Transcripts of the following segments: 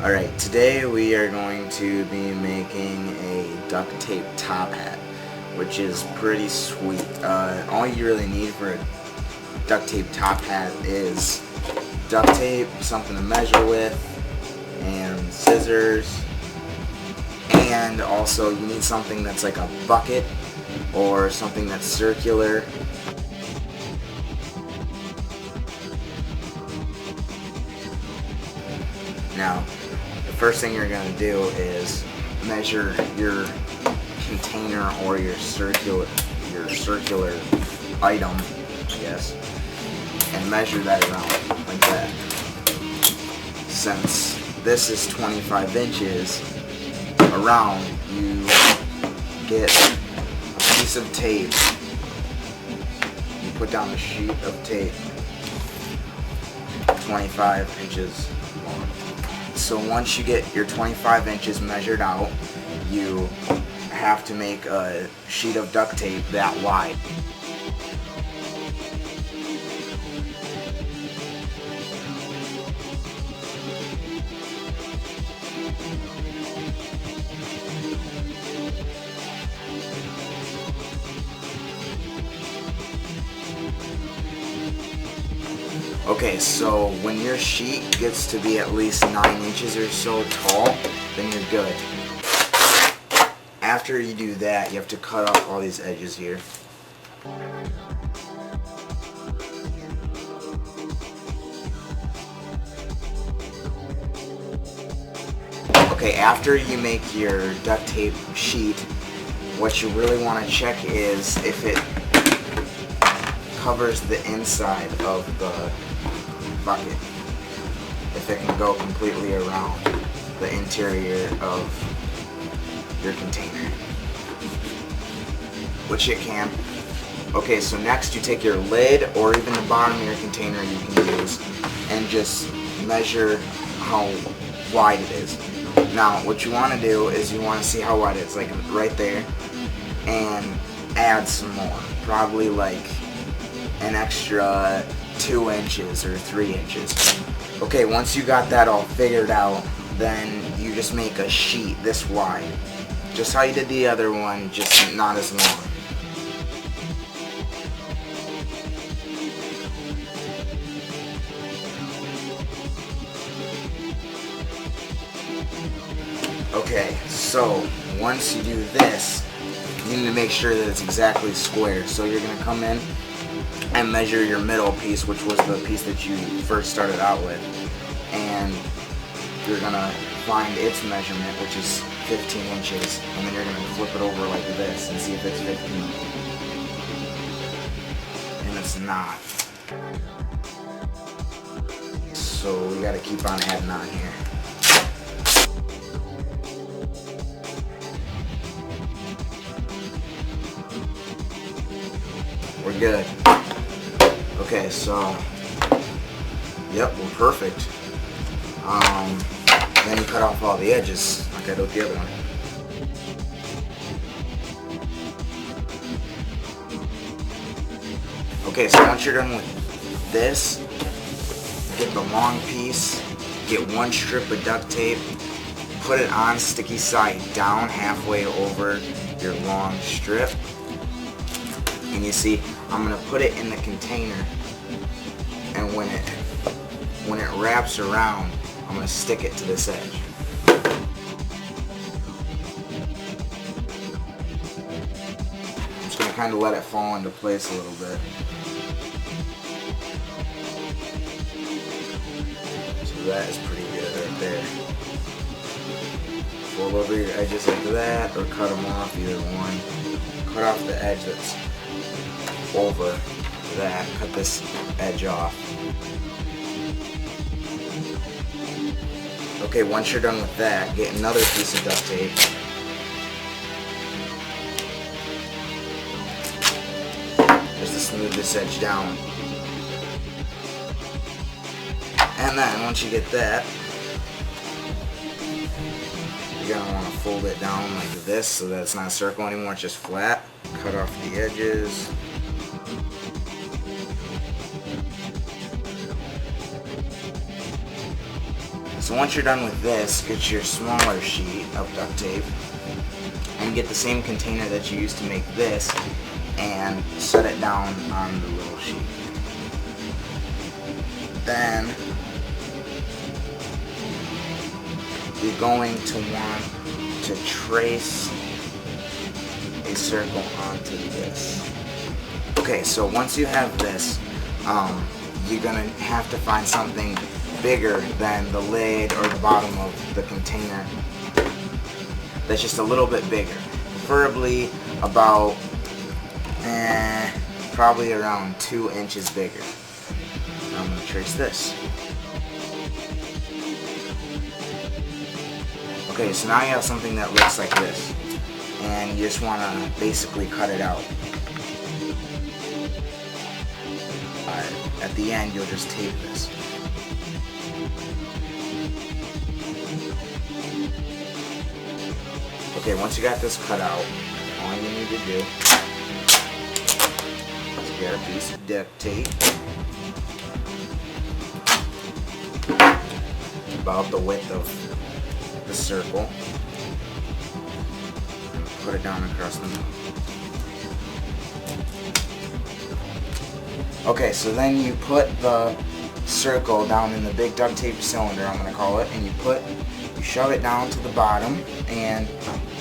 Alright, today we are going to be making a duct tape top hat, which is pretty sweet. All you really need for a duct tape top hat is duct tape, something to measure with, and scissors, and also you need something that's like a bucket or something that's circular. Now, the first thing you're going to do is measure your container or your circular item, I guess, and measure that around like that. Since this is 25 inches around, you get a piece of tape. You put down a sheet of tape 25 inches long. So once you get your 25 inches measured out, you have to make a sheet of duct tape that wide. Okay, so when your sheet gets to be at least 9 inches or so tall, then you're good. After you do that, you have to cut off all these edges here. Okay, after you make your duct tape sheet, what you really want to check is if it covers the inside of the bucket, if it can go completely around the interior of your container, which it can. Okay, so next you take your lid or even the bottom of your container you can use and just measure how wide it is. Now what you want to do is you want to see how wide it is, like right there, and add some more, probably like an extra 2 inches or 3 inches. Okay, once you got that all figured out, then you just make a sheet this wide. Just how you did the other one, just not as long. Okay, so once you do this, you need to make sure that it's exactly square. So you're going to come in and measure your middle piece, which was the piece that you first started out with, and you're going to find its measurement, which is 15 inches, and then you're going to flip it over like this and see if it's 15. And it's not. So we got to keep on adding on here. We're good. Okay, so, yep, we're perfect. Then you cut off all the edges, like I did with the other one. Okay, so once you're done with this, get the long piece, get one strip of duct tape, put it on sticky side down halfway over your long strip, and you see, I'm going to put it in the container, and when it wraps around, I'm going to stick it to this edge. I'm just going to kind of let it fall into place a little bit. So that is pretty good right there. Fold over your edges like that, or cut them off, either one. Cut off the edge that's over that, cut this edge off. Okay, once you're done with that, get another piece of duct tape. Just to smooth this edge down. And then, once you get that, you're going to want to fold it down like this so that it's not a circle anymore, it's just flat. Cut off the edges. So once you're done with this, get your smaller sheet of duct tape and get the same container that you used to make this and set it down on the little sheet. Then you're going to want to trace a circle onto this. Okay, so once you have this, you're going to have to find something bigger than the lid or the bottom of the container that's just a little bit bigger. Preferably about, probably around 2 inches bigger. I'm going to trace this. Okay, so now you have something that looks like this, and you just want to basically cut it out. At the end, you'll just tape this. Okay, once you got this cut out, all you need to do is get a piece of duct tape about the width of the circle and put it down across the middle. Okay, so then you put the circle down in the big duct tape cylinder, I'm going to call it, and you shove it down to the bottom, and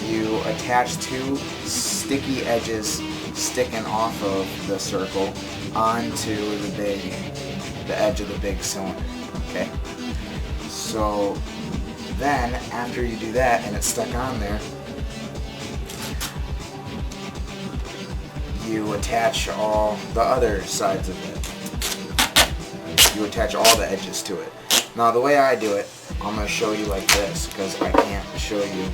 you attach 2 sticky edges sticking off of the circle onto the edge of the big cylinder. Okay, so then after you do that and it's stuck on there, you attach all the other sides of it. You attach all the edges to it. Now the way I do it, I'm going to show you like this because I can't show you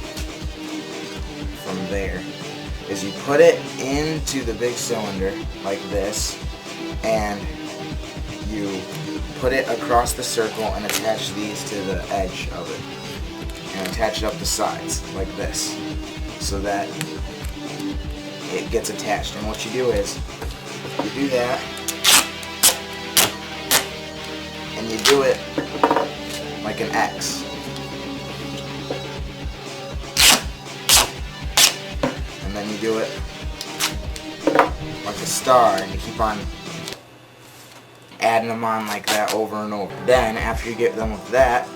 from there, is you put it into the big cylinder like this, and you put it across the circle and attach these to the edge of it, and attach it up the sides like this so that it gets attached. And what you do is you do that, and you do it like an X. And then you do it like a star, and you keep on adding them on like that over and over. Then after you get done with that,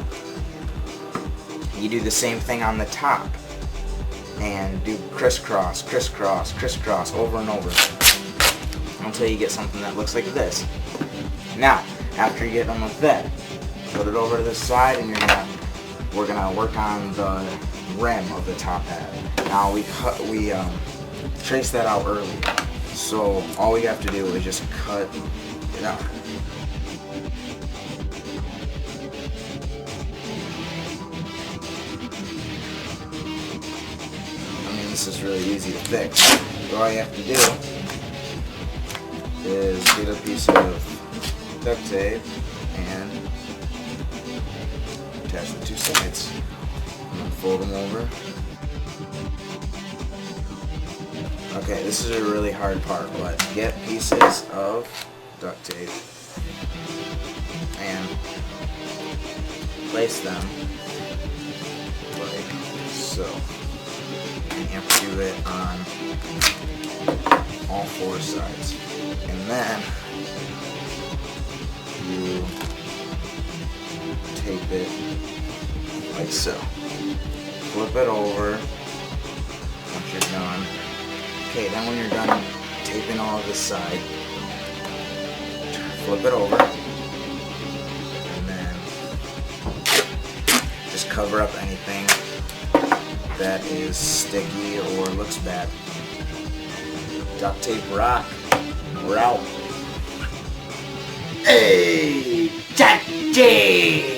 you do the same thing on the top and do crisscross, crisscross, crisscross over and over until you get something that looks like this. Now, after you get done with that, put it over to the side, and we're gonna work on the rim of the top hat. Now we traced that out earlier, so all we have to do is just cut it out. This is really easy to fix. So all you have to do is get a piece of duct tape and attach the 2 sides, and then fold them over. Okay, this is a really hard part, but get pieces of duct tape and place them like so. And you have to do it on all 4 sides. And then you tape it like so. Flip it over once you're done. Okay, then when you're done taping all of this side, flip it over, and then just cover up anything that is sticky or looks bad. Duct tape rock. We're out. Hey, Duct tape!